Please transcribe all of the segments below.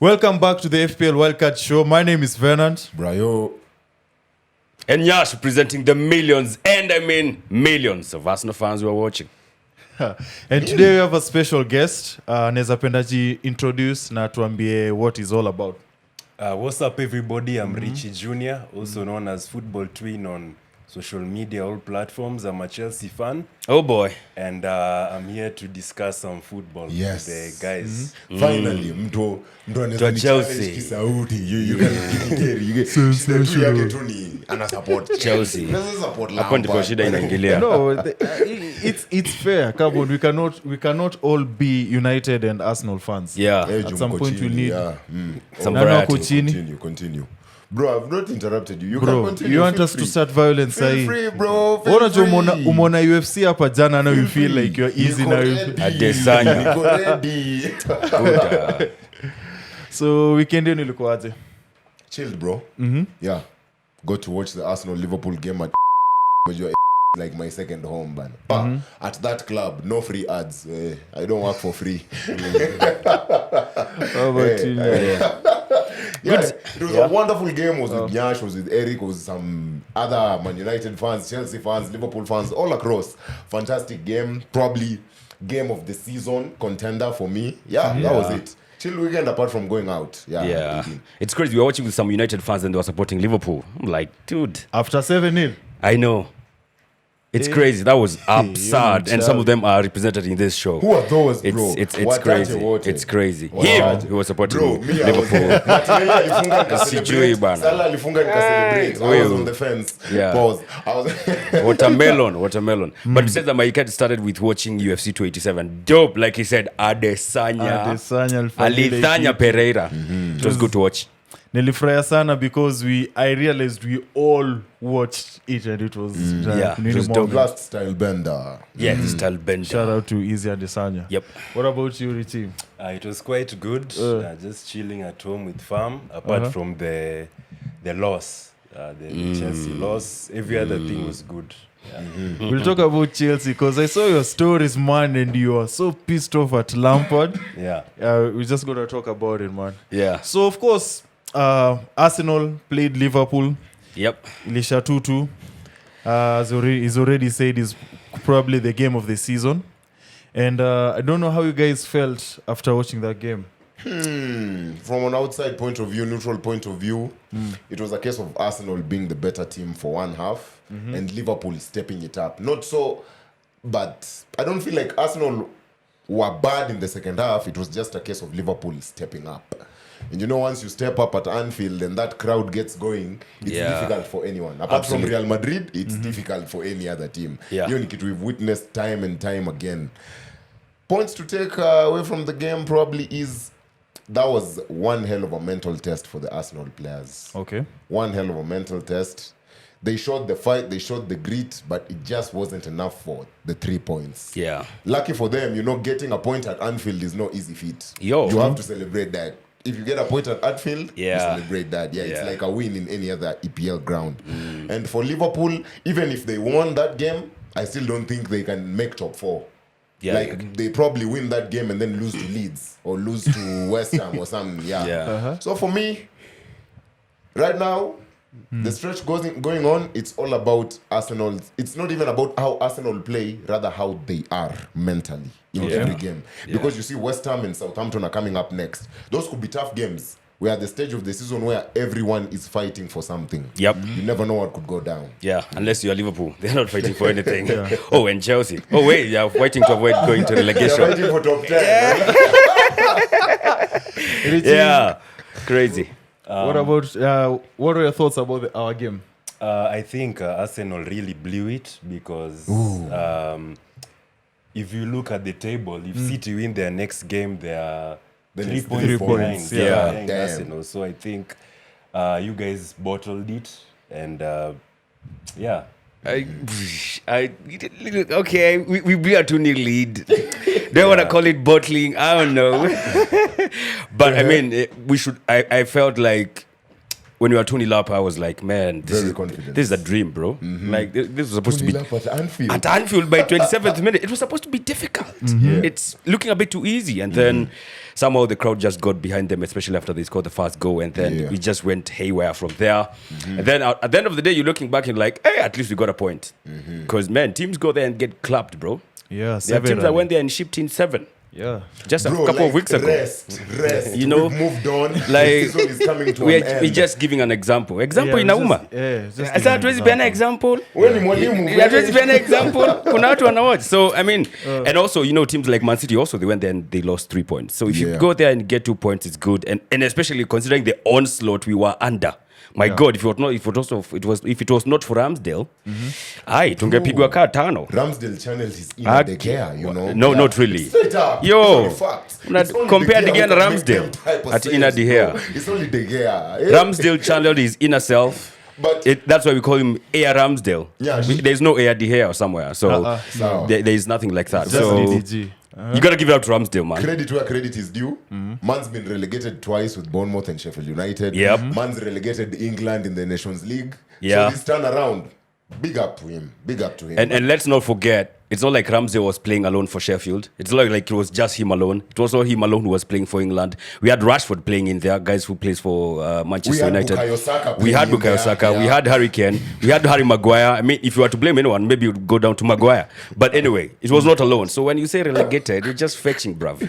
Welcome back to the FPL Wildcard Show. My name is Venant. Brayo. And Yash presenting the millions, and I mean millions of Arsenal fans who are watching. And today we have a special guest. Neza Pendaji introduce na tuambie what is all about. What's up, everybody? I'm Richie Junior, also known as Football Twin on social media, all platforms. I'm a Chelsea fan. Oh boy. And I'm here to discuss some football with the guys. Finally, mtu To Chelsea. kisauti. You can shida yake tu ni ana support Chelsea. Unaweza support Hapo ndipo shida inaingilia. No, it's fair. Come on, we cannot all be United and Arsenal fans. Yeah. At some point we need Some Nani variety. wako chini? Continue. Bro, I've not interrupted you. You Bro, can continue. you want Feel us to free. start violence Feel sahi? free, bro. Feel Unajua free. umeona UFC hapa jana, now you feel like you're easy Niko now. ready. Adesanya. Niko ready. So weekend yenu ilikuwaje? Chilled, bro. Yeah. Got to watch the Arsenal Liverpool game at like my second home, man. At that club, no free ads. I don't work for free. How about you? Yeah, it was a wonderful game. Was with Nyash, was with Eric, was some other Man United fans, Chelsea fans, Liverpool fans, all across. Fantastic game. Probably game of the season contender for me. Yeah, that was it. Chill weekend apart from going out. Yeah. It's crazy. We were watching with some United fans and they were supporting Liverpool. I'm like, dude, After 7-0. I know. It's crazy. That was absurd. And some of them are represented in this show. Who are those, bro? It's Watate crazy. wote. It's crazy. Watate. Him who was supporting Bro, me, I was Liverpool. Martinelli alifunga nika Sijui celebrate. bana. Salah alifunga nika celebrate. I was on the fence. Yeah. Pause. I was Watermelon. But he said that my cat started with watching UFC 287. Dope, like he said, Adesanya Alithanya Pereira. It was good to watch. Nilifurahia sana because I realized we all watched it and it was it really was dope. moment. Blast style bender. Yeah, this style bender. Shout out to Easy Adesanya. Yep. What about you, Richie? It was quite good. Just chilling at home with fam. Apart from the loss, the Chelsea loss, every other thing was good. Yeah. We'll talk about Chelsea because I saw your stories, man, and you are so pissed off at Lampard. Yeah. We're just going to talk about it, man. Yeah. So, of course, Arsenal played Liverpool. Yep. Ilisha 2-2. He's already said it's probably the game of the season. And I don't know how you guys felt after watching that game. From an outside point of view, neutral point of view, it was a case of Arsenal being the better team for one half and Liverpool stepping it up. Not so, but I don't feel like Arsenal were bad in the second half. It was just a case of Liverpool stepping up. And you know, once you step up at Anfield and that crowd gets going, it's difficult for anyone. Apart from Real Madrid, it's difficult for any other team. Yeah. We've witnessed time and time again. Points to take away from the game probably is that was one hell of a mental test for the Arsenal players. Okay. One hell of a mental test. They showed the fight, they showed the grit, but it just wasn't enough for the 3 points. Yeah. Lucky for them, getting a point at Anfield is no easy feat. Yo. You have to celebrate that. If you get a point at Anfield, you Yeah. celebrate that. Yeah, it's Yeah. like a win in any other EPL ground. And for Liverpool, even if they won that game, I still don't think they can make top 4. Yeah. Like they probably win that game and then lose to Leeds or lose to West Ham or something. Yeah. Yeah. So for me, right now, the stretch going on, it's all about Arsenal. It's not even about how Arsenal play, rather how they are mentally in every game. Because you see West Ham and Southampton are coming up next. Those could be tough games. We're at the stage of the season where everyone is fighting for something. Yep. You never know what could go down. Yeah, unless you're Liverpool. They're not fighting for anything. Oh, and Chelsea. Oh, wait, you're fighting to avoid going to They're relegation. fighting for top 10. Yeah, crazy. What are your thoughts about our game? I think Arsenal really blew it because if you look at the table, if City win their next game, they are 3 points 3 behind. points, yeah. behind Damn. Arsenal. So I think you guys bottled it, and yeah. Okay, we blew a 2-0 lead. Don't want to call it bottling. I don't know. But I mean, we should. I felt like when you were Toney Lap, I was like, man, Very confident. this is a dream, bro. Like this was supposed Toney to Lap at Anfield. at Anfield by 27th minute. It was supposed to be difficult. It's looking a bit too easy, and then somehow the crowd just got behind them, especially after they scored the first goal, and then it just went haywire from there. And then at the end of the day, you're looking back and like, hey, at least we got a point. Because man, teams go there and get clapped, bro. Yeah, There are teams that went there and shipped in 7. Yeah. Just a Bro, couple of weeks ago. Rest. You know, we've moved on. like, The season is coming to an We're end. just giving an example. Example Yeah, inauma. just Sasa hatuwezi peana example. Wewe ni mwalimu. Hatuwezi peana example. Kuna watu wanawatch. So I mean, and also, you know, teams like Man City also, they went there and they lost 3 points. So if you go there and get 2 points, it's good. And especially considering the onslaught we were under. My God, if it was not for Ramsdale, tungepigwa kaa 5. Ramsdale channeled his inner De Gea, you know. No, not really. Straight up. Yo, It's only facts. una It's only compare De De Gea and who can Ramsdale make them type of at saves, inner De Gea. bro. It's only De Gea. Ramsdale channeled his inner self. But That's why we call him Air Ramsdale. Yeah, There's no Air De Gea somewhere. So No. there is nothing like that. Just So DDG. you got to give it up to Ramsdale, man. credit where credit is due. Man's been relegated twice with Bournemouth and Sheffield United. Yep. Man's relegated England in the Nations League. Yeah. So this turnaround, big up to him. Big up to him. And let's not forget, it's not like Ramsdale was playing alone for Sheffield. It's not like it was just him alone. It was also him alone who was playing for England. We had Rashford playing in there, guys who plays for Manchester We had United. Bukayo Saka We had playing in Bukayo there, Saka. yeah. We had Harry Kane. We had Harry Maguire. I mean, if you were to blame anyone, maybe you'd go down to Maguire. But anyway, it was not alone. So when you say relegated, you're just fetching, bruv.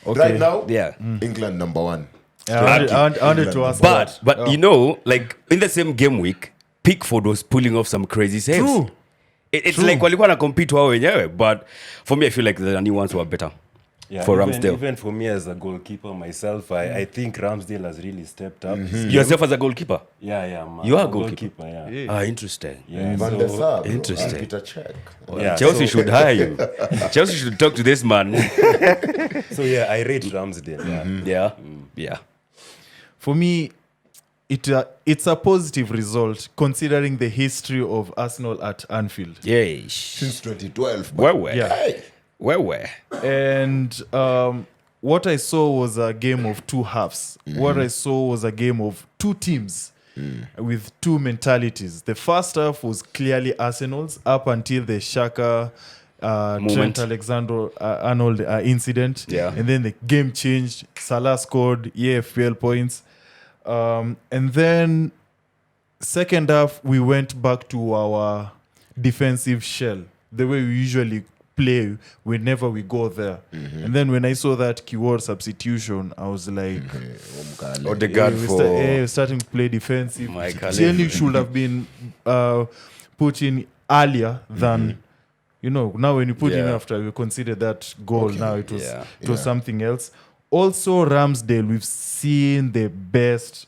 Right now, Yeah. England number 1. Yeah, I wanted to ask But you know, like in the same game week, Pickford was pulling off some crazy saves. True. It's like walikuwa na compete wao wenyewe, but for me I feel like the new ones were better. Yeah, for even, Ramsdale. Even for me as a goalkeeper myself, I think Ramsdale has really stepped up. Yourself as a goalkeeper? Yeah, man. You are a I'm goalkeeper? yeah. Interesting. Yeah, Van der Sar, bro. Interesting. And Peter Cech. Yeah, Chelsea so- should hire you. Chelsea should talk to this man. So yeah, I rate Ramsdale. Yeah. Yeah. For me, it's a positive result considering the history of Arsenal at Anfield. Yeesh. Since 2012. Where? Yeah. Hey. Where? And what I saw was a game of two halves. What I saw was a game of two teams with two mentalities. The first half was clearly Arsenal's up until the Xhaka Moment. Trent Alexander-Arnold incident. Yeah. And then the game changed. Salah scored EFPL points. And then second half, we went back to our defensive shell, the way we usually play whenever we go there. And then when I saw that keyword substitution, I was like, Odegaard for... starting to play defensive. My Caleb. Tierney should have been put in earlier than, you know, now when you put in Yeah. after we considered that goal, now it was Yeah. it was something else. Also, Ramsdale, we've seen the best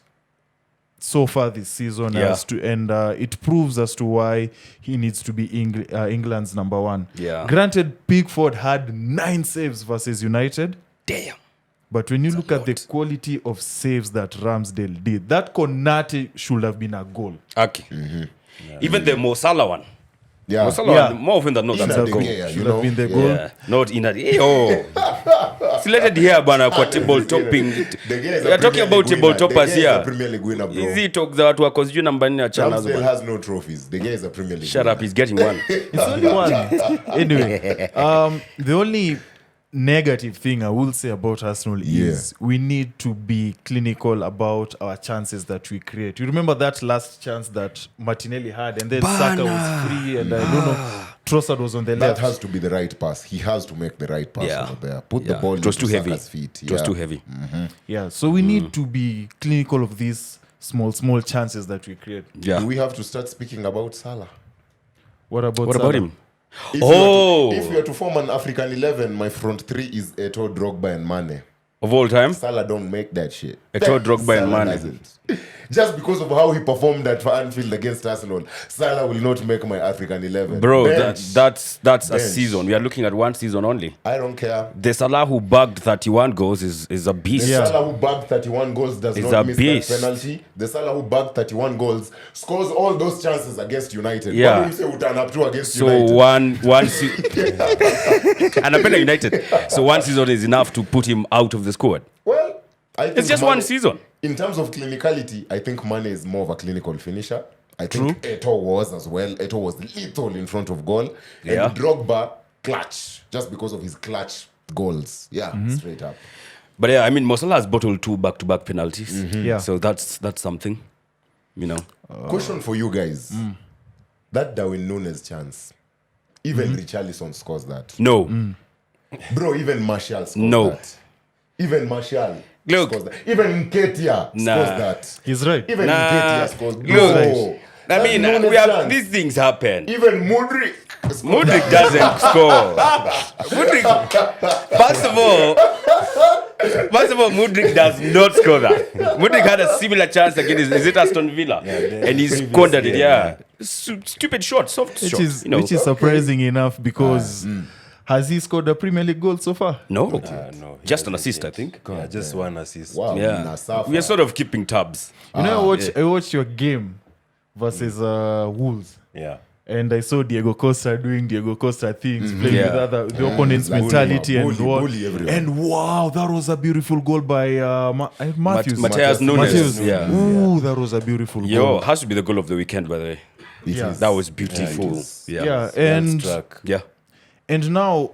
so far this season, Yeah. and it proves as to why he needs to be England's number 1. Yeah. Granted, Pickford had 9 saves versus United, Damn. but when you look at the quality of saves that Ramsdale did, that Konate should have been a goal. Okay. Even the Mo Salah one. Yeah. Mo Salah Yeah. one, more often than not, that's Ina a De goal. Gea, Should you have know? been the goal. Yeah. Not in a... Yo. Selected here, bana, kwa table topping. De Gea is We a are talking Premier about League table winner. De toppers Gea is a here. Premier League winner, bro. Easy talk za watu wako sijui namba 4 achana nazo Ramsdale bana. has no trophies. De Gea is a Premier League Shut winner. up, he's getting one. It's only one. Anyway, the only negative thing I will say about Arsenal is we need to be clinical about our chances that we create. You remember that last chance that Martinelli had, and then Saka was free, and I don't know, Trossard was on the That left. has to be the right pass. He has to make the right pass Yeah. over there. Put Yeah. the ball It was into too heavy. Saka's feet. It was too heavy. Yeah, so we need to be clinical of these small chances that we create. Yeah. Do we have to start speaking about Salah? What about What Salah? about him? If you are to form an African 11, my front 3 is Eto'o, Drogba, and Mane. Of all time? Salah don't make that shit. Eto'o, Drogba, and Salah Mane. doesn't. Just because of how he performed at Anfield against Arsenal, Salah will not make my African 11. Bro, Bench. that's a Bench. season. We are looking at one season only. I don't care. The Salah who bagged 31 goals is a beast. The Yeah. Salah who bagged 31 goals does He's a not miss beast. that penalty. The Salah who bagged 31 goals scores all those chances against United. Yeah. What do you say we turn up to against So United? one and United. So one season is enough to put him out of the squad. Well, I think It's just one season. In terms of clinicality, I think Mane is more of a clinical finisher. I think Eto'o was as well. Eto'o was lethal in front of goal. Yeah. And Drogba, clutch. Just because of his clutch goals. Yeah, straight up. But yeah, I mean, Mo Salah has bottled 2 back-to-back penalties. Yeah. So that's something, you know. Question for you guys. That Darwin Núñez chance. Even Richarlison scores that. No. Bro, even Martial scores No. that. Even Martial Look. scores that. Even Nketiah Nah. scores that. He's right. Even Nah. Nketiah scores. Look. Bro, I that mean, Núñez we have chance. these things happen. Even Mudryk. scores Mudryk that. doesn't score. Mudryk, first of all, Mudryk does not score that. Mudryk had a similar chance against, is it Aston Villa? And he squandered it, Stupid shot, soft Which shot. is, You know. which is surprising enough because has he scored a Premier League goal so far? No, No, he just an hasn't assist, yet. I think. Yeah, just one assist. Wow, Yeah, Nasafa. we are sort of keeping tabs. You know, I watched your game versus Wolves. Yeah. And I saw Diego Costa doing Diego Costa things, playing Yeah. with the opponent's Like mentality bully everyone. and wow, that was a beautiful goal by Matthews. Mateus Nunes. Matthews. Yeah. Ooh, that was a beautiful Yo, goal. has to be the goal of the weekend, by the way. Yeah. That was beautiful. Yeah, Yeah, Well and struck. Yeah. and now,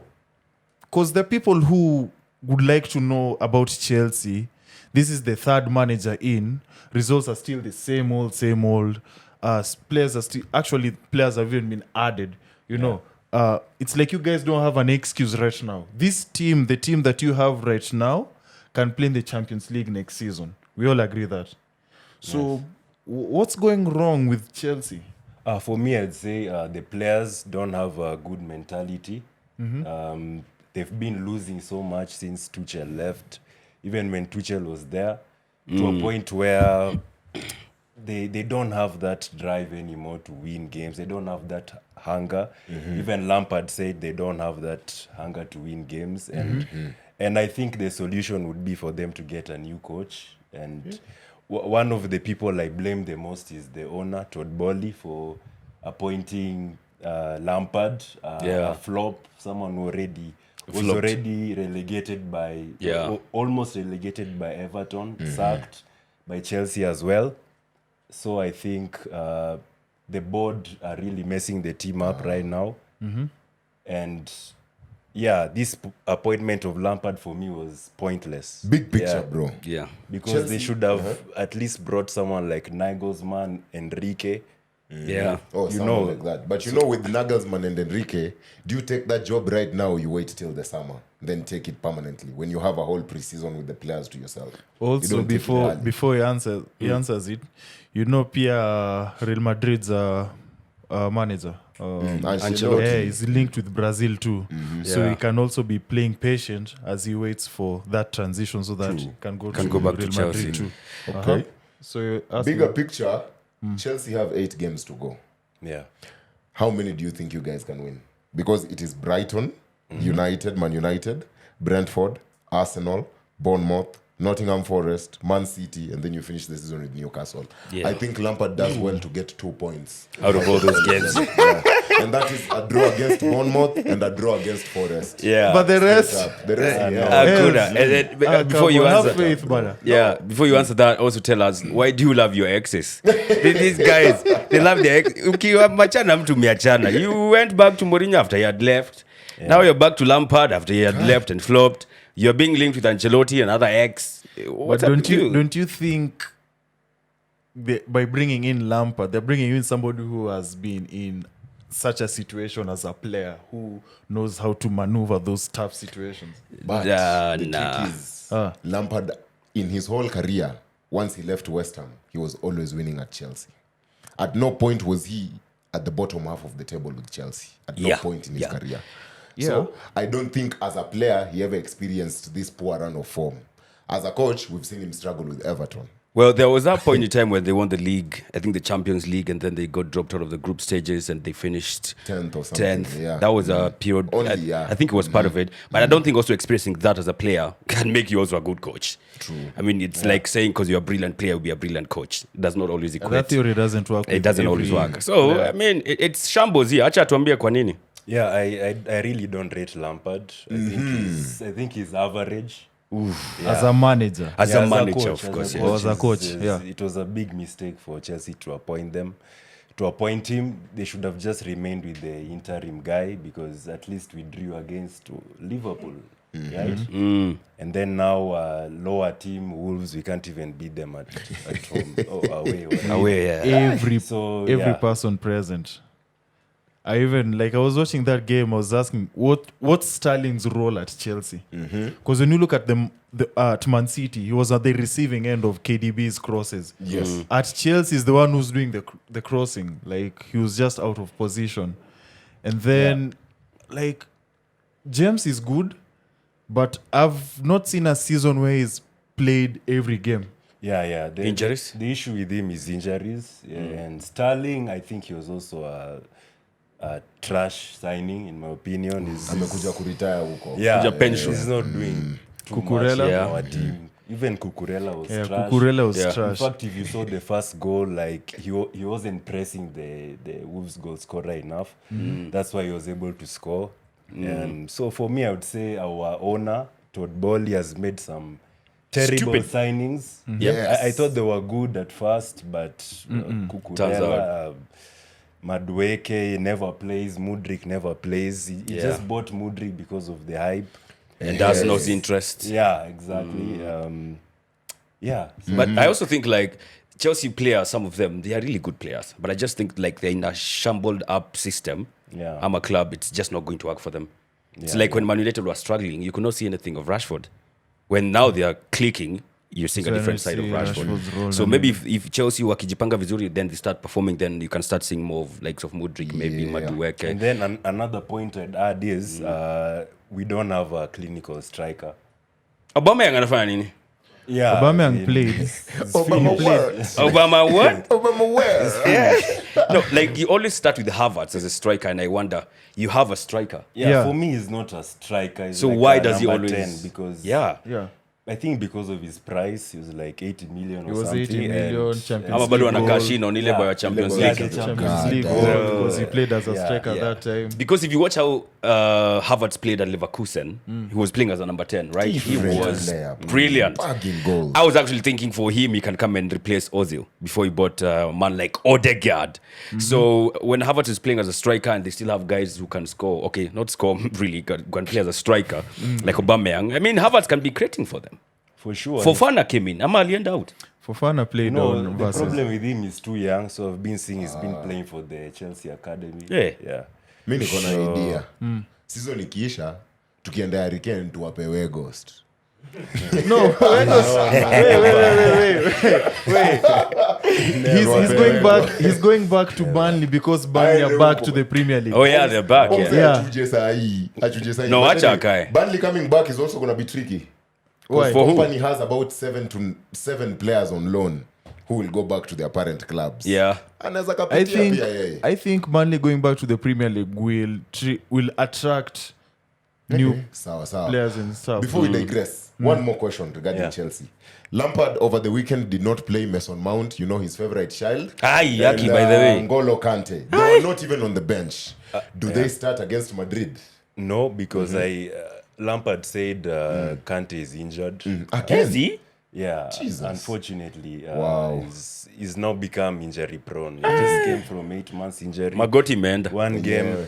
because the people who would like to know about Chelsea, this is the third manager in. Results are still the same old. Players have even been added. You know, it's like you guys don't have an excuse right now. This team, the team that you have right now, can play in the Champions League next season. We all agree that. So, what's going wrong with Chelsea? For me, I'd say the players don't have a good mentality. They've been losing so much since Tuchel left. Even when Tuchel was there, to a point where they don't have that drive anymore to win games. They don't have that hunger. Even Lampard said they don't have that hunger to win games. And I think the solution would be for them to get a new coach. And one of the people I blame the most is the owner, Todd Boehly, for appointing Lampard, a flop, someone who was already relegated by, almost relegated by Everton, sacked by Chelsea as well. So I think the board are really messing the team up right now. And yeah, this appointment of Lampard for me was pointless. Big picture, bro. Yeah. Because Chelsea, they should have at least brought someone like Nagelsmann, Enrique. Yeah. Oh, You someone know- like that. But you know, with Nagelsmann and Enrique, do you take that job right now or you wait till the summer, then take it permanently when you have a whole preseason with the players to yourself? You Also, don't take it early. before he answers it, you know, Pia Real Madrid's manager. Ancelotti. Yeah, he's linked with Brazil too. So Yeah. he can also be playing patient as he waits for that transition so that he can go back to Real Chelsea. Madrid too. Okay. So you're asking- Bigger picture, Chelsea have 8 games to go. Yeah. How many do you think you guys can win? Because it is Brighton, United, Man United, Brentford, Arsenal, Bournemouth, Nottingham Forest, Man City, and then you finish the season with Newcastle. Yeah. I think Lampard does well to get 2 points. Out of all those games. Yeah. And that is a draw against Bournemouth and a draw against Forest. Yeah. But the rest, The rest, yeah. Hakuna. And then, before you have answer, faith, brother. before you answer that, also tell us, why do you love your exes? These guys, they love their ex. Ukiwa machana mtu miachana. You went back to Mourinho after he had left. Now you're back to Lampard after he had left and flopped. You're being linked with Ancelotti, another ex. What's But up with you? don't you think by bringing in Lampard, they're bringing in somebody who has been in such a situation as a player who knows how to maneuver those tough situations? But the nah. trick is, Lampard, in his whole career, once he left West Ham, he was always winning at Chelsea. At no point was he at the bottom half of the table with Chelsea. At no point in his career. So I don't think as a player he ever experienced this poor run of form. As a coach, we've seen him struggle with Everton. Well, there was that point in time when they won the league, I think the Champions League, and then they got dropped out of the group stages and they finished 10th or something. 10th. Yeah. That was a period. Only, I think it was part of it. But I don't think also experiencing that as a player can make you also a good coach. True. I mean, it's like saying because you're a brilliant player, you'll be a brilliant coach. It does not always And equate. that theory doesn't work. It with doesn't always every- work. So, I mean, it's shambles here. Acha tuambie kwa nini. Yeah, I really don't rate Lampard. I think he's average. as a manager. As Yeah, a manager, coach, of course. a Yeah. As a coach, yeah. It was a big mistake for Chelsea to appoint them. To appoint him, they should have just remained with the interim guy because at least we drew against Liverpool, right? And then now, lower team Wolves, we can't even beat them at home. Away. Away, yeah. Every yeah. person present. I was watching that game. I was asking what's Sterling's role at Chelsea? Because when you look at at Man City, he was at the receiving end of KDB's crosses. Yes. At Chelsea, is the one who's doing the crossing. Like he was just out of position, and then James is good, but I've not seen a season where he's played every game. Yeah. Injuries? The issue with him is injuries. And Sterling, I think he was also a trash signing, in my opinion. Amekuja kuretire huko. Yeah, Kuja pension. he's not doing too Cucurella? much in Yeah. our team. Even Cucurella was Yeah, trash. Cucurella was Yeah. In trash. fact, if you saw the first goal, he wasn't pressing the Wolves goal scorer enough. That's why he was able to score. And so for me, I would say our owner, Todd Bowley, has made some terrible Stupid. signings. Yes. I thought they were good at first, but Turns Cucurella, Madueke never plays, Mudryk never plays. He just bought Mudryk because of the hype. And does not interest. Yeah, exactly. But I also think Chelsea players, some of them, they are really good players. But I just think they're in a shambled up system. Yeah. I'm a club, it's just not going to work for them. It's Yeah, like when Man United were struggling, you could not see anything of Rashford. When now they are clicking, you're seeing a different side of Rashford's role, Rashford. So and maybe if Chelsea wakijipanga vizuri, then they start performing, then you can start seeing more of likes of Mudryk, maybe Madueke. And then another point I'd add is we don't have a clinical striker. Aubameyang anafanya nini? Yeah, Aubameyang played. Obama where? Obama what? Obama where? No, you always start with Havertz as a striker, and I wonder, you have a striker. Yeah, for me, he's not a striker. He's So like why a does he number always? 10 because Yeah. I think because of his price, he was like 80 million or It was something. 80 million and- Champions Ama bado League wana goal. cash in on ile boy ya Champions Yeah, League. the Champions League God, goal because he played as a striker yeah. that time. Because if you watch how Havertz played at Leverkusen, he was playing as a number 10, right? He Different was player. brilliant. Bagging goals. I was actually thinking for him, he can come and replace Ozil before he bought a man like Odegaard. So when Havertz is playing as a striker and they still have guys who can score, okay, not score really, can play as a striker, like Aubameyang. I mean, Havertz can be creating for them. For sure. Fofana came in. Ama alienda out. Fofana played No, on the versus. problem with him is too young, so I've been seeing he's been playing for the Chelsea Academy. Yeah. Mi niko na idea. Season ikiisha tukienda Hurricane tuwape Weghost. No, wait. He's going back to Burnley because Burnley are back to the Premier League. Oh, yeah, they're back. Yeah. Yeah. Achuje sahi. No, But acha anyway, akae. Burnley coming back is also going to be tricky. Why? For who? Company has about 7 players on loan who will go back to their parent clubs. Yeah. Anaweza I kapitia think pia yeye. I think Burnley going back to the Premier League will attract new Sawa. players and stuff. Before we digress, one more question regarding Chelsea. Lampard over the weekend did not play Mason Mount, his favorite child. Aye, And, Yaki, by the way. N'Golo Kante. They were not even on the bench. Do they start against Madrid? No, because Lampard said Kante is injured. Again? Is he? Yeah, Jesus. unfortunately, Wow. he's now become injury prone. He just came from 8 months injury. Magoti imeenda. One game. Yeah.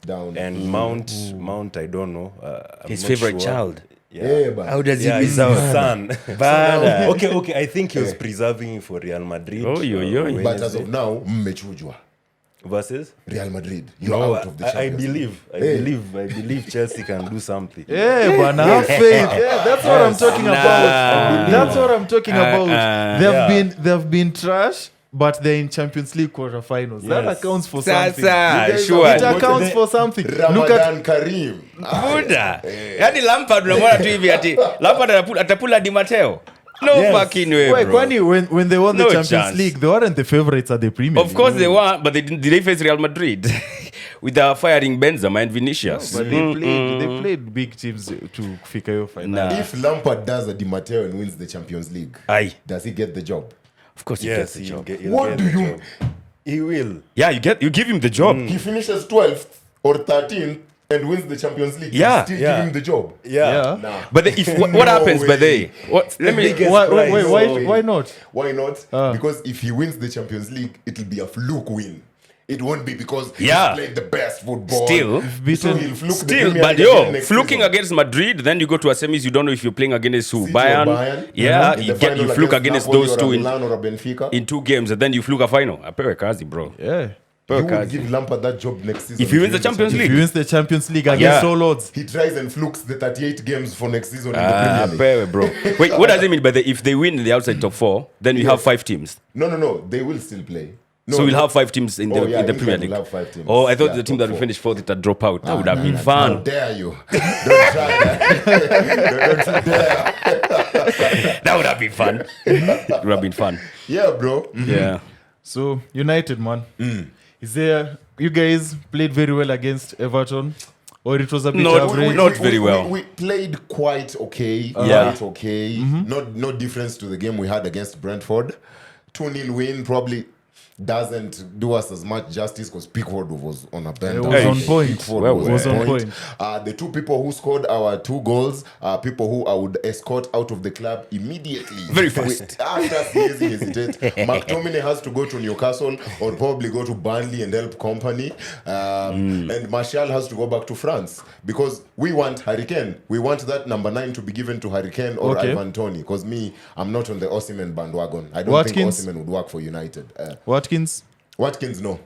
Down. And Mount, I don't know. I'm His not favorite sure. child. Yeah, but How does Yeah, he he's miss our out? son. Bada. Okay. I think he was preserving him for Real Madrid. Oh, yo. Wednesday. but as of now, mmechujwa. Versus? Real Madrid. You're No, out of the I Champions League. believe Chelsea can do something. Yeah, but have faith. Yeah, that's what I'm talking about. That's what I'm talking about. They've been trash, but they're in Champions League quarterfinals. That Yes. accounts for Sasa, something. You guys- sure. It accounts for something. Look at Ramadan Karim. Buda. Yaani Lampard unamwona tu hivi ati Lampard atapula Di Matteo. No Yes. fucking way, wait, bro. Kwani when they won the No Champions chance. League, they weren't the favorites at the Premier Of League. course they were, but did they face Real Madrid with the firing Benzema and Vinicius? But they played big teams to fika hiyo final. Nah. If Lampard does a Di Matteo and wins the Champions League, Aye. does he get the job? Of course he Yes, gets the he'll job. he'll What get do the you- job. He will. Yeah, you give him the job. He finishes 12th or 13th and wins the Champions League, Yeah. you still Yeah. give him the job. Yeah. Nah. But if what No happens? But way. let me. Biggest Why, prize. wait, No why, way. why not? Why not? Because if he wins the Champions League, it'll be a fluke win. It won't be because Yeah. he's played the best football. Still. so beaten- he'll fluke the Still, Premier but League again next fluking season. against Madrid, then you go to a semis, you don't know if you're playing against who? City or Bayern. Yeah, In you the get final you fluke against Napoli those or a two Milan or a Benfica. in 2 games, and then you fluke a final. I pay Kazi, bro. Yeah. You would give Lampard that job next season. If he wins the Champions If League. he wins the Champions League against Yeah. all odds, He tries and flukes the 38 games for next season in the Premier League. Pay, bro. Wait, what does it mean by the if they win in the outside top 4, then we have 5 teams? No. They will still play. No, So we'll no. have 5 teams in the Oh, yeah, in the England Premier will League. have 5 teams. Oh, I thought Yeah, the team top that will 4. finish 4th would drop out. That would have been How fun. dare you? Don't try that. Don't dare. That would have been fun. It would have been fun. Yeah, bro. Yeah. so United, man. Is there? You guys played very well against Everton, or it was a bit No, average? not very well. We played quite okay. Yeah. Quite okay. No difference to the game we had against Brentford. 2-0 win probably doesn't do us as much justice because Pickford was on a bend. It was on point. Pickford Well, was was on on point. point. The 2 people who scored our 2 goals are people who I would escort out of the club immediately. Very fast. After Siezi hesitate, Mctominay has to go to Newcastle or probably go to Burnley and help company. And Martial has to go back to France because we want Harry Kane. We want that number 9 to be given to Harry Kane or Okay. Ivan Toney because I'm not on the Osimhen bandwagon. I don't Watkins? think Osimhen would work for United. Watkins. Watkins, no.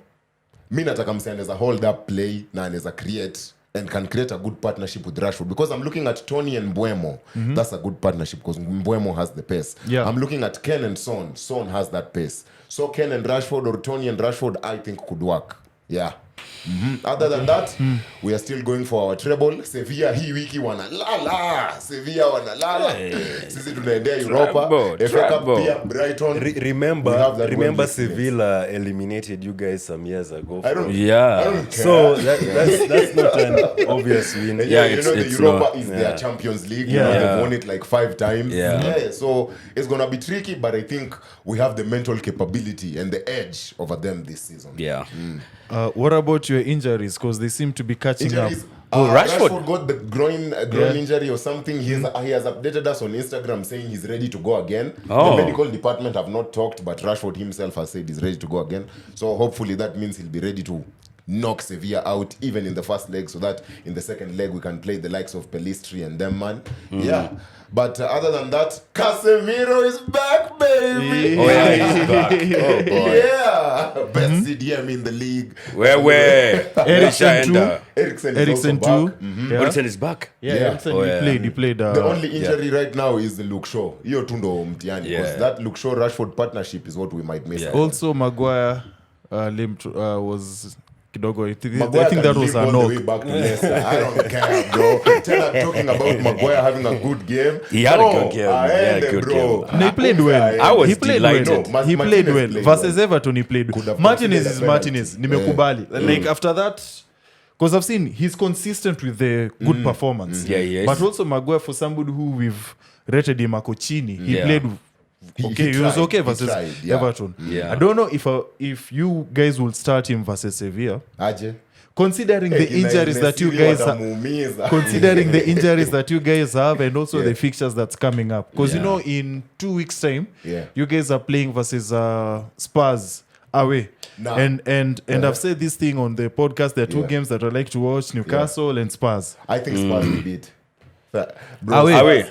Mi nataka mse anaweza hold up play na anaweza create and can create a good partnership with Rashford because I'm looking at Toney and Mbeumo. That's a good partnership because Mbeumo has the pace. Yeah. I'm looking at Ken and Son. Son has that pace. So Ken and Rashford or Toney and Rashford I think could work. Yeah. Other than that, we are still going for our treble. Sevilla hii wiki wanalala. Sevilla wanalala. Sisi tunaendea Europa. Treble, FA Cup treble. pia Brighton. We have Remember that remember one weakness. Sevilla eliminated you guys some years ago. I don't Yeah. care. So that's not an obvious win. Yeah, you know, the it's Europa not. is their Champions League. Yeah. You know, Yeah. they've won it like 5 times. Yeah. So it's gonna be tricky, but I think we have the mental capability and the edge over them this season. Yeah. What about your injuries? Because they seem to be catching Injuries. up. Rashford. Got the groin injury or something. He has updated us on Instagram saying he's ready to go again. Oh. The medical department have not talked, but Rashford himself has said he's ready to go again. So hopefully that means he'll be ready to knock Sevilla out even in the first leg so that in the second leg we can play the likes of Pelistri and them, man. Yeah. But other than that, Casemiro is back, baby. Oh, yeah, he's back. Oh, boy. Yeah. Best CDM in the league. Where? Eriksen too. Eriksen is Eriksen also too. back. Yeah. Eriksen is back. Yeah, Yeah. Eriksen, Oh, yeah. He played. The only injury right now is the Luke Shaw. Hiyo tu ndo mtihani. Yeah. Because that Luke Shaw Rashford partnership is what we might miss. Yeah. Also, Maguire was kidogo. I Maguire think can that was live a all the way knock. back to Leicester. I don't care, bro. Tell I'm talking about Maguire having a good game. He had a good game. Aende, Yeah, good bro. game. No, he played well. I was he played delighted. well. No, He played Martinez well. played Versus well. Everton, he played Could well. have Martinez considered is a Martinez. Nimekubali. Like after that, because I've seen he's consistent with the good performance. Yeah, he is. But also Maguire, for somebody who we've rated him ako chini, he Yeah. played okay. He was tried, okay he versus tried, yeah. Everton. Yeah. I don't know if you guys will start him versus Sevilla, Aje. considering the injuries that you guys have. watamuumiza. Considering the injuries that you guys have and also Yeah. the fixtures that's coming up, because you Yeah. know in 2 weeks time Yeah. you guys are playing versus Spurs away. Nah. And I've said this thing on the podcast. There are 2 Yeah. games that I like to watch: Newcastle and Spurs. I think Spurs will beat. Bro, Away. Spurs- Away.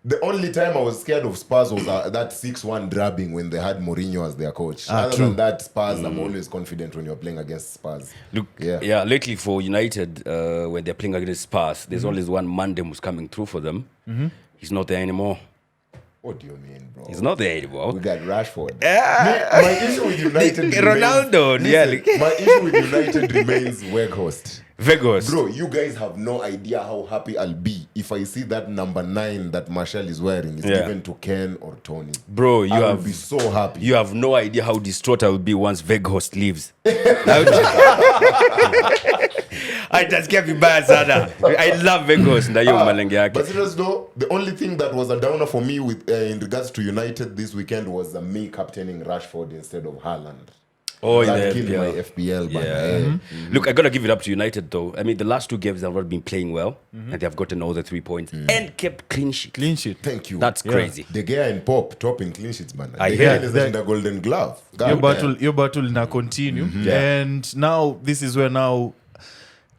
The only time I was scared of Spurs was that 6-1 drubbing when they had Mourinho as their coach. Other true. than that, Spurs, I'm always confident when you're playing against Spurs. Look, Yeah. yeah. Lately for United, when they're playing against Spurs, there's always one Mandem who's coming through for them. He's not there anymore. What do you mean, bro? He's not there anymore. We got Rashford. My issue with United Ronaldo, remains, yeah, listen, my issue with United remains Weghost. Vegas. Bro, you guys have no idea how happy I'll be if I see that number 9 that Martial is wearing is Yeah. given to Ken or Toney. Bro, you I will have be so happy. you have no idea how distraught I will be once Weghost leaves. I just can't be bad, Sada. I love Weghost. Ndayo malenge yake. But serious though, the only thing that was a downer for me with in regards to United this weekend was me captaining Rashford instead of Haaland. Oh, in That the killed my FPL. But, Yeah. Look, I gotta give it up to United though. I mean, the last 2 games they've not been playing well, and they have gotten all the 3 points and kept clean sheet. Clean sheet. thank you. That's crazy. De Gea and Pop top in clean sheets, man. I De hear Gea is that. in the golden glove. Your battle now continue. Yeah. And now this is where now,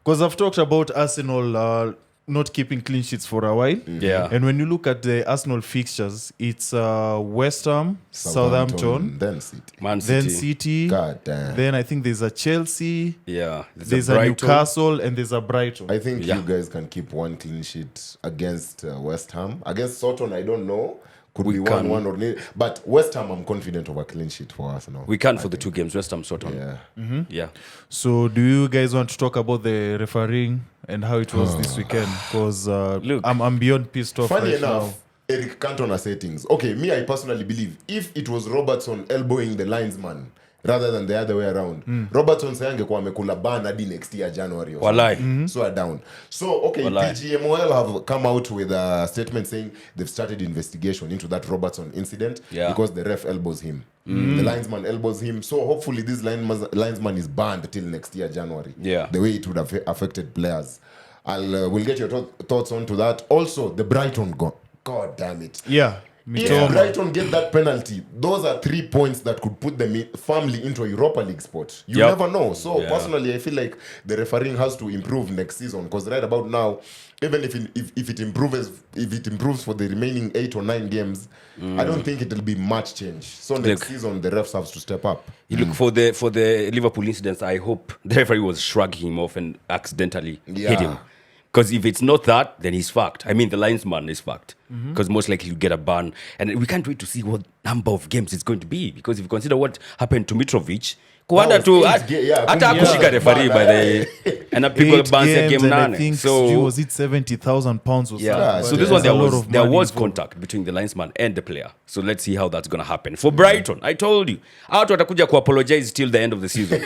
because I've talked about Arsenal not keeping clean sheets for a while. Yeah. And when you look at the Arsenal fixtures, it's West Ham, Southampton, then City. Man then City. City, God damn. then I think there's a Chelsea, Yeah. there's a Brighton. Newcastle, and there's a Brighton. I think Yeah. you guys can keep 1 clean sheet against West Ham. Against Soton, I don't know. Could We be can. 1-1 or nil. But West Ham, I'm confident of a clean sheet for Arsenal. We can for the 2 games. West Ham sort on. Yeah. Yeah. So do you guys want to talk about the refereeing and how it was this weekend? Because Look. I'm beyond pissed off Funny right enough, now. Eric Cantona settings. Okay, me, I personally believe if it was Robertson elbowing the linesman rather than the other way around, Robertson sayangekuwa amekula ban hadi next year January or Walai. something. So are down. So okay, Walai. PGMOL have come out with a statement saying they've started investigation into that Robertson incident because the ref elbows him. The linesman elbows him. So hopefully this linesman is banned till next year January. Yeah. The way it would have affected players. We'll get your thoughts onto that. Also, the Brighton goal. God damn it. Yeah. If Brighton get that penalty, those are 3 points that could put them firmly into a Europa League spot. You Yep. never know. So Yeah. personally, I feel like the refereeing has to improve next season because right about now, even if it improves for the remaining 8 or 9 games, I don't think it'll be much change. So next season, the refs have to step up. You look for the Liverpool incidents. I hope the referee was shrugging him off and accidentally hit him. Because if it's not that, then he's fucked. I mean, the linesman is fucked. Because most likely you get a ban. And we can't wait to see what number of games it's going to be. Because if you consider what happened to Mitrovic, kuanda was tu 8 yeah, hata yeah. akushika referee by the anapigwa 8 bans ya games game and I 8. think So was it 70,000 pounds or yeah. something? So But this one there's a lot of there money was involved. contact between the linesman and the player. So let's see how that's going to happen. For Brighton, I told you, watu watakuja apologize till the end of the season.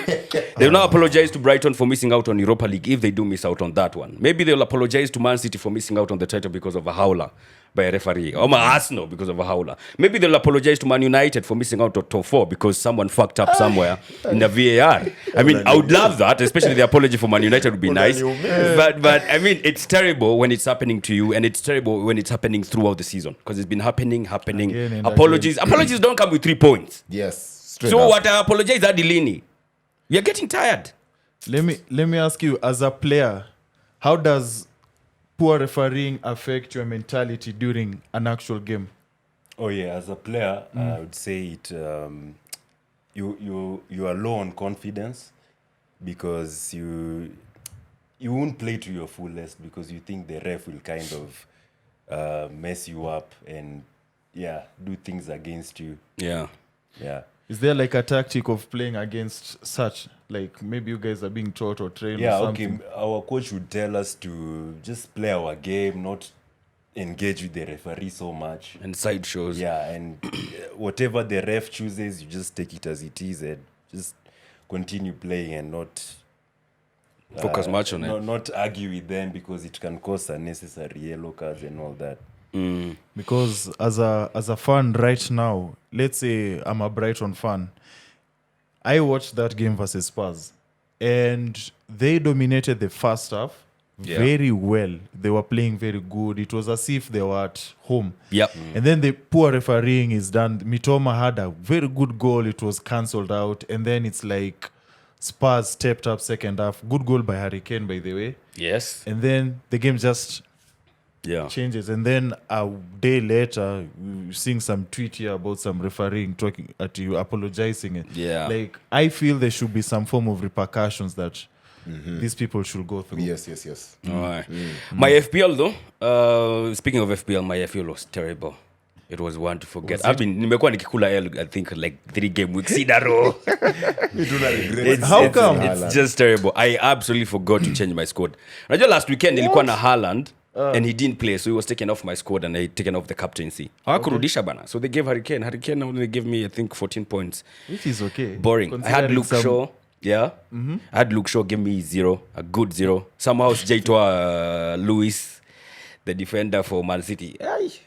They'll now apologize to Brighton for missing out on Europa League if they do miss out on that one. Maybe they'll apologize to Man City for missing out on the title because of a howler by a referee. Or Arsenal because of a howler. Maybe they'll apologize to Man United for missing out on top 4 because someone fucked up somewhere in the VAR. I mean, I would love that, especially the apology for Man United would be nice. But I mean, it's terrible when it's happening to you, and it's terrible when it's happening throughout the season because it's been happening. Again and Apologies don't come with 3 points. Yes. Straight So up. what I apologize at Lini. You're getting tired. Let me ask you, as a player, how does poor refereeing affect your mentality during an actual game? Oh yeah, as a player, I would say it. You are low on confidence because you won't play to your fullest because you think the ref will kind of mess you up and do things against you. Yeah. Yeah. Is there like a tactic of playing against such? Like maybe you guys are being taught or trained or something? Okay. Our coach would tell us to just play our game, not engage with the referee so much. And side shows. Yeah, and whatever the ref chooses, you just take it as it is and just continue playing and not Focus much on it. Not argue with them because it can cause unnecessary yellow cards and all that. Because as a fan right now, let's say I'm a Brighton fan, I watched that game versus Spurs, and they dominated the first half very well. They were playing very good. It was as if they were at home. Yep. And then the poor refereeing is done. Mitoma had a very good goal. It was cancelled out. And then it's like Spurs stepped up second half. Good goal by Harry Kane, by the way. Yes. And then the game just changes. And then a day later, we're seeing some tweet here about some refereeing talking at you, apologizing. Yeah. Like, I feel there should be some form of repercussions that these people should go through. Yes. All right. My FPL though, speaking of FPL, my FPL was terrible. It was one to forget. Nimekuwa nikikula L, I think like 3 game weeks in a row. How come? It's just terrible. I absolutely forgot to change my squad. Unajua last weekend nilikuwa na Haaland and he didn't play, so he was taken off my squad and I taken off the captaincy. Hawakurudisha bana. So they gave Harry Kane. Harry Kane only gave me I think 14 points. Which is okay. Boring. I had Luke Shaw. Yeah. I had Luke Shaw give me 0, a good 0. Somehow sijaitoa Lewis. the defender for Man City.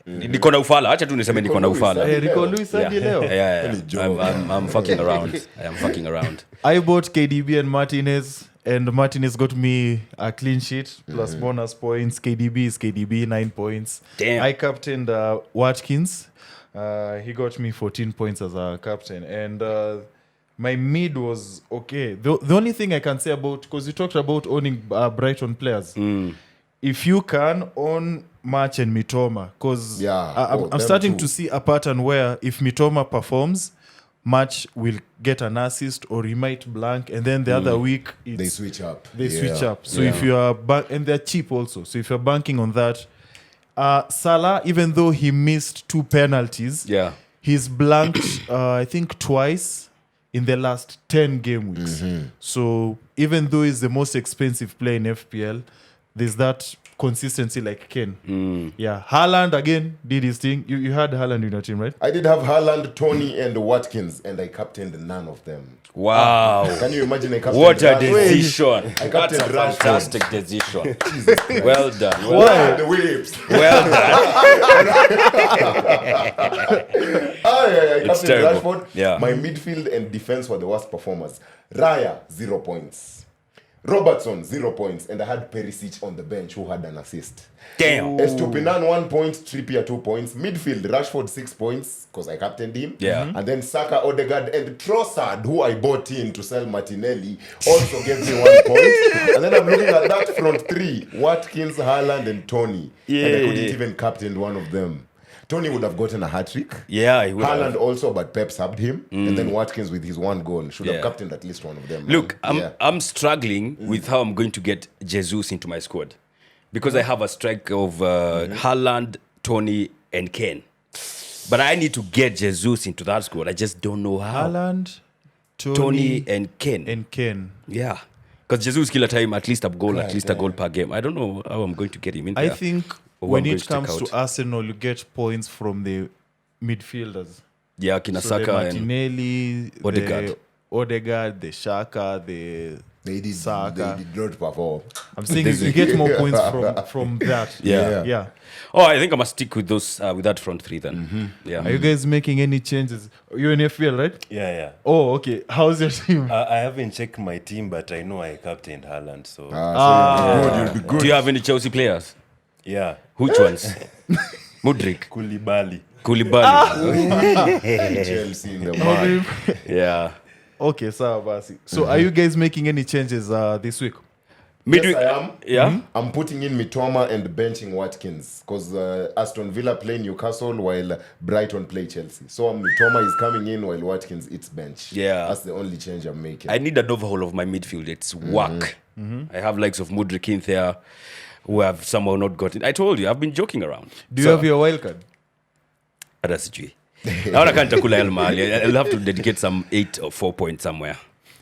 Niko na ufala. Acha tu niseme niko na ufala. Rico Lewis hadi leo. Yeah. I'm fucking around. I am fucking around. I bought KDB and Martinez, and Martinez got me a clean sheet plus bonus points. KDB is KDB, 9 points. Damn. I captained Watkins. He got me 14 points as a captain. And my mid was okay. The only thing I can say about, because you talked about owning Brighton players. If you can own March and Mitoma, because I'm starting to see a pattern where if Mitoma performs, March will get an assist or he might blank, and then the other week They switch up. switch up. So if you are and they're cheap also. So if you're banking on that, Salah, even though he missed 2 penalties, he's blanked I think twice in the last 10 game weeks. So even though he's the most expensive player in FPL, there's that consistency like Kane. Yeah, Haaland again did his thing. You had Haaland in your team, right? I did have Haaland, Toney, and Watkins, and I captained none of them. Wow. Can you imagine I captained What a Rashford? decision. I That's a captained Rashford. fantastic decision. Well done. Why? The whips. Well done. I It's captained terrible. Rashford. Yeah. My midfield and defense were the worst performers. Raya, 0 points. Robertson, 0 points. And I had Perisic on the bench who had an assist. Damn. Estupinan, 1 point. Trippier, 2 points. Midfield, Rashford, 6 points because I captained him. Yeah. And then Saka, Odegaard, and Trossard, who I bought in to sell Martinelli, also gave me 1 point. And then I'm looking at that front three: Watkins, Haaland, and Toney. And I couldn't even captain one of them. Toney would have gotten a hat-trick. Yeah, he would Haaland have. also, but Pep subbed him. And then Watkins with his 1 goal should have captained at least one of them. Look, man. I'm struggling with how I'm going to get Jesus into my squad. Because I have a strike of Haaland, Toney, and Kane. But I need to get Jesus into that squad. I just don't know how. Haaland, Toney, and Kane. and Kane. Yeah. Because Jesus killer time, at least a goal per game. I don't know how I'm going to get him in there. I think Or when I'm going it to take comes out. to Arsenal, you get points from the midfielders. Yeah, Kina So the Saka and Martinelli, Odegaard. the Odegaard, the Shaka, the They did Saka. not perform. I'm saying you get more points from that. Yeah. Yeah. Oh, I think I must stick with those with that front three then. Yeah. Are you guys making any changes? You're in FPL, right? Yeah. Oh, okay. How's your team? I haven't checked my team, but I know I captained Haaland. So, You'll be good. Do you have any Chelsea players? yeah. Which ones? Mudrik, Koulibaly. Koulibaly. Chelsea in the mud. Yeah. Okay, so Basi. So are you guys making any changes this week? Midweek. Yes, I am. Yeah. I'm putting in Mitoma and benching Watkins because Aston Villa play Newcastle while Brighton play Chelsea. So Mitoma is coming in while Watkins it's bench. Yeah. That's the only change I'm making. I need an overhaul of my midfield. It's whack. I have likes of Mudrik in there who have somehow not gotten. I told you, I've been joking around. Do you have your wild card? That's it. Naona kama nitakula hela mahali. I'll have to dedicate some 8 or 4 points somewhere.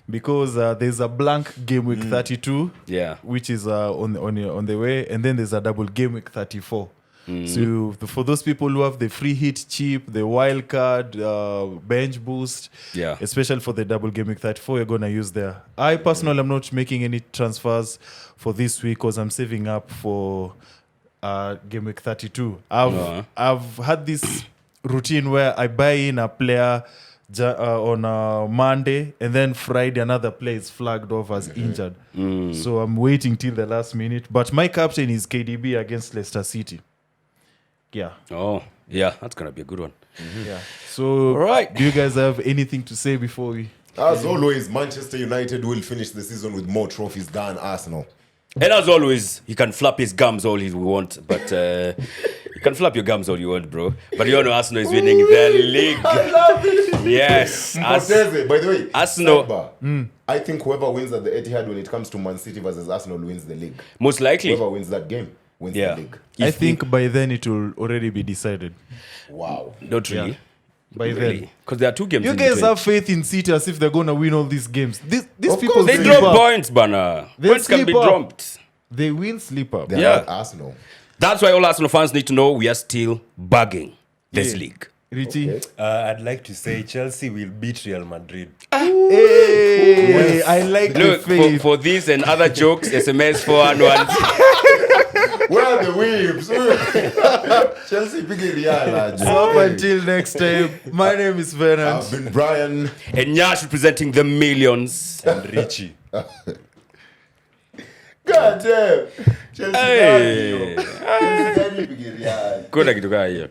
Because there's a blank game week 32, Yeah. which is on the way, and then there's a double game week 34. So for those people who have the free hit chip, the wild card, bench boost, Yeah. especially for the double game week 34, you're gonna use there. I personally am not making any transfers for this week because I'm saving up for game week 32. I've had this routine where I buy in a player on Monday, and then Friday another player is flagged off as injured. So I'm waiting till the last minute. But my captain is KDB against Leicester City. Yeah. Oh, yeah. That's going to be a good one. Yeah. So All right. do you guys have anything to say before we... As always, Manchester United will finish the season with more trophies than Arsenal. And as always, he can flap his gums all he want, but you can flap your gums all you want, bro. But you all know Arsenal is winning the league. I love it. Yes. Mkoteze, by the way, Arsenal- sidebar, I think whoever wins at the Etihad when it comes to Man City versus Arsenal wins the league. Most likely. Whoever wins that game wins Yeah. the league. I think by then it will already be decided. Wow. Not really. Yeah. By Really. then. Because there are 2 games You in guys between. have faith in City as if they're going to win all these games. These Of people course They sleep drop up. points, Bana. They Points can be sleep up. dropped. They will sleep up. They're Yeah. not Arsenal. That's why all Arsenal fans need to know we are still bugging this Yeah. league. Richie? Okay. I'd like to say Chelsea will beat Real Madrid. Hey, I like Look, the faith. for this and other jokes, SMS 411. Where are the whips? Chelsea picking Real. So up until next time, my name is Venant. I've been Brian. And Nyash representing the millions. And Richie. God damn. Chelsea Hey. Chelsea picking Real. Kuna kitu kaa hiyo.